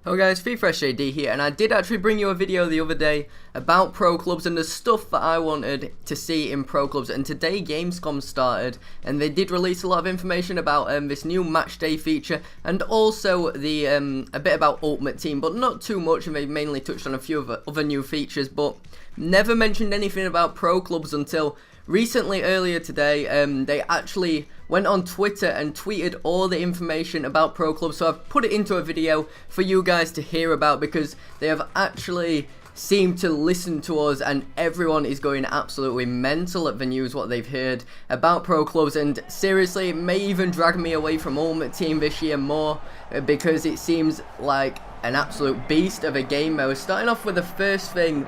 Hello guys, FreeFreshJD here, and I did actually bring you a video the other day about pro clubs and the stuff that I wanted to see in pro clubs. And today Gamescom started and they did release a lot of information about this new match day feature and also the a bit about Ultimate Team, but not too much, and they mainly touched on a few of other new features, but never mentioned anything about pro clubs until recently. Earlier today, they actually went on Twitter and tweeted all the information about pro clubs, so I've put it into a video for you guys to hear about because they have actually seemed to listen to us, and everyone is going absolutely mental at the news what they've heard about pro clubs. And seriously, it may even drag me away from Ultimate Team this year more because it seems like an absolute beast of a game mode. Starting off with the first thing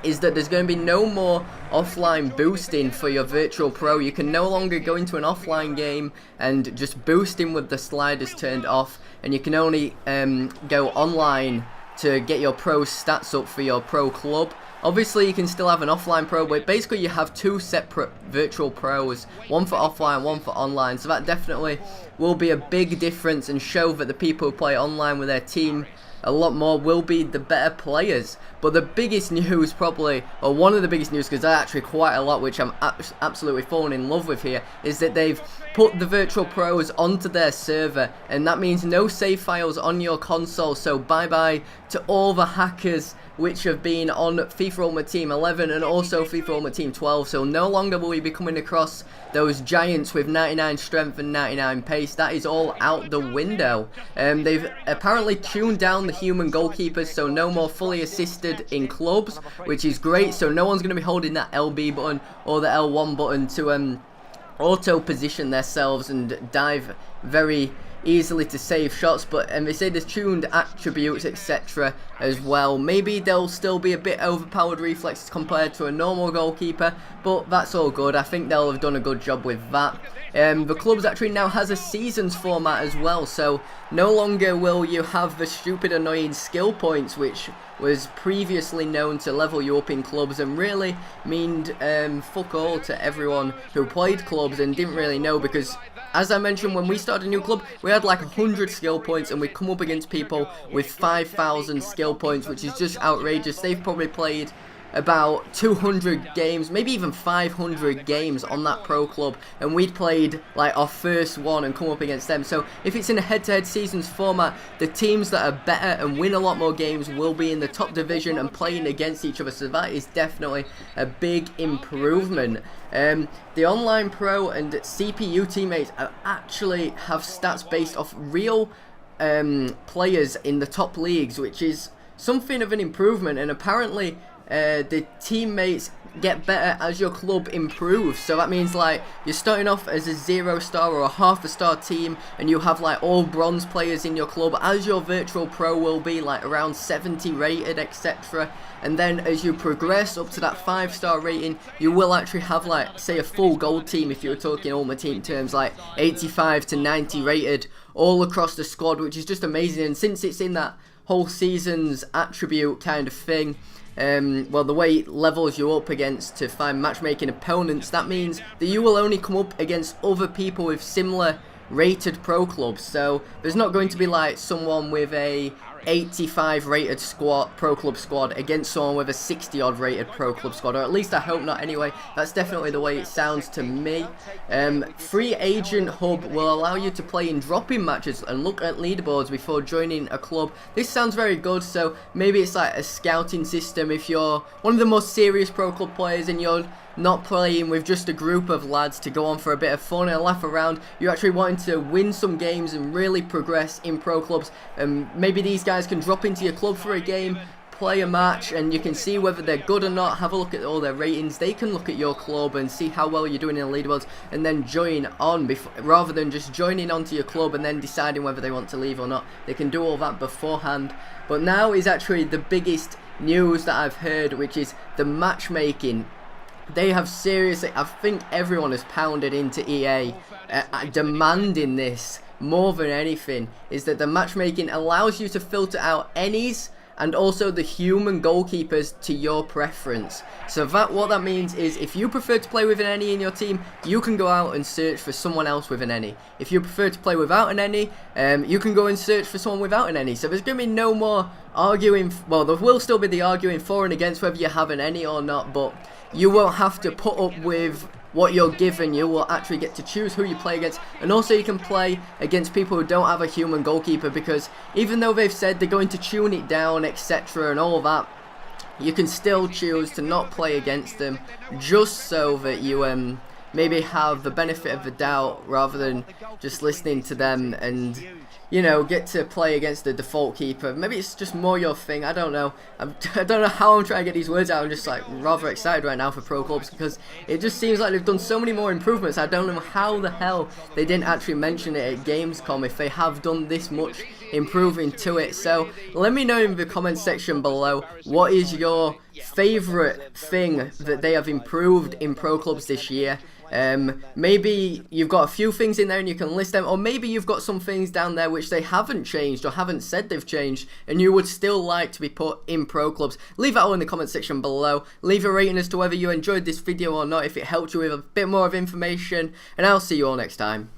is that there's going to be no more offline boosting for your virtual pro. You can no longer go into an offline game and just boosting with the sliders turned off, and you can only go online to get your pro stats up for your pro club. Obviously you can still have an offline pro, but basically you have two separate virtual pros, one for offline, one for online, so that definitely will be a big difference and show that the people who play online with their team a lot more will be the better players. But the biggest news probably, or one of the biggest news, because there's actually quite a lot which I'm absolutely falling in love with here, is that they've put the virtual pros onto their server, and that means no save files on your console. So bye bye to all the hackers which have been on FIFA Ultimate Team 11 and also FIFA Ultimate Team 12. So no longer will we be coming across those giants with 99 strength and 99 pace. That is all out the window. They've apparently tuned down the human goalkeepers, so no more fully assisted in clubs, which is great. So no one's going to be holding that LB button or the L1 button to auto position themselves and dive very easily to save shots. But they say there's tuned attributes etc as well. Maybe they'll still be a bit overpowered reflexes compared to a normal goalkeeper, but that's all good. I think they'll have done a good job with that. The clubs actually now has a seasons format as well, so no longer will you have the stupid annoying skill points which was previously known to level you up in clubs and really meaned fuck all to everyone who played clubs and didn't really know, because as I mentioned, when we started a new club we had like 100 skill points and we come up against people with 5,000 skill points, which is just outrageous. They've probably played about 200 games, maybe even 500 games on that pro club, and we'd played like our first one and come up against them. So if it's in a head-to-head seasons format, the teams that are better and win a lot more games will be in the top division and playing against each other, so that is definitely a big improvement. The online pro and CPU teammates actually have stats based off real players in the top leagues, which is something of an improvement. And apparently the teammates get better as your club improves, so that means like you're starting off as a 0-star or a half-a-star team and you have like all bronze players in your club, as your virtual pro will be like around 70 rated etc, and then as you progress up to that 5-star rating you will actually have like say a full gold team, if you were talking Ultimate Team terms, like 85 to 90 rated all across the squad, which is just amazing. And since it's in that whole season's attribute kind of thing, well, the way it levels you up against to find matchmaking opponents, that means that you will only come up against other people with similar rated pro clubs. So there's not going to be like someone with a 85 rated pro club squad against someone with a 60 odd rated pro club squad, or at least I hope not anyway. That's definitely the way it sounds to me. Free agent hub will allow you to play in drop-in matches and look at leaderboards before joining a club. This sounds very good. So maybe it's like a scouting system if you're one of the most serious pro club players and you're not playing with just a group of lads to go on for a bit of fun and laugh around. You're actually wanting to win some games and really progress in pro clubs, and maybe these guys can drop into your club for a game, play a match, and you can see whether they're good or not, have a look at all their ratings. They can look at your club and see how well you're doing in the leaderboards and then join on rather than just joining onto your club and then deciding whether they want to leave or not. They can do all that beforehand. But now is actually the biggest news that I've heard, which is the matchmaking. They have seriously, I think everyone has pounded into EA demanding this more than anything, is that the matchmaking allows you to filter out any's and also the human goalkeepers to your preference. So what that means is, if you prefer to play with an any in your team, you can go out and search for someone else with an any. If you prefer to play without an any, you can go and search for someone without an any. So there's going to be no more arguing. Well, there will still be the arguing for and against whether you have an any or not, but you won't have to put up with what you're given. You will actually get to choose who you play against, and also you can play against people who don't have a human goalkeeper, because even though they've said they're going to tune it down, etc. and all that, you can still choose to not play against them, just so that you maybe have the benefit of the doubt rather than just listening to them and, you know, get to play against the default keeper. Maybe it's just more your thing. I don't know. I don't know how I'm trying to get these words out. I'm just like rather excited right now for pro clubs, because it just seems like they've done so many more improvements. I don't know how the hell they didn't actually mention it at Gamescom if they have done this much improving to it. So let me know in the comment section below, what is your favorite thing that they have improved in pro clubs this year. Maybe you've got a few things in there and you can list them, or maybe you've got some things down there which they haven't changed or haven't said they've changed and you would still like to be put in pro clubs. Leave that all in the comment section below. Leave a rating as to whether you enjoyed this video or not, if it helped you with a bit more of information, and I'll see you all next time.